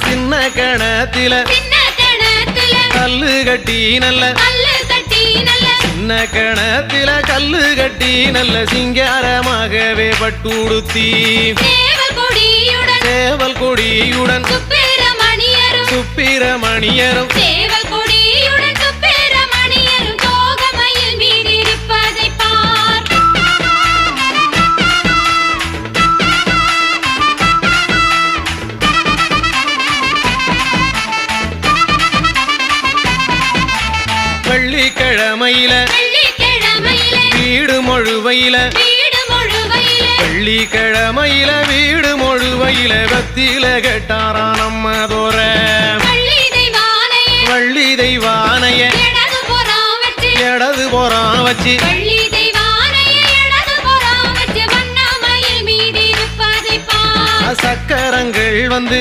சின்ன கணத்தில கல்லு கட்டி நல்ல சின்ன கணத்தில கல்லு கட்டி நல்ல சிங்காரமாகவே பட்டுடுத்தி சேவல் கொடியுடன் சுப்பிரமணியரும் வெள்ளிக்கிழமையில வீடு மொழுவையில வெள்ளிக்கிழமையில வீடு மொழுவையில பத்தில கேட்டாரா நம்ம தோற வள்ளி தெய்வானைய இடது போறான் வச்சு சக்கரங்கள் வந்து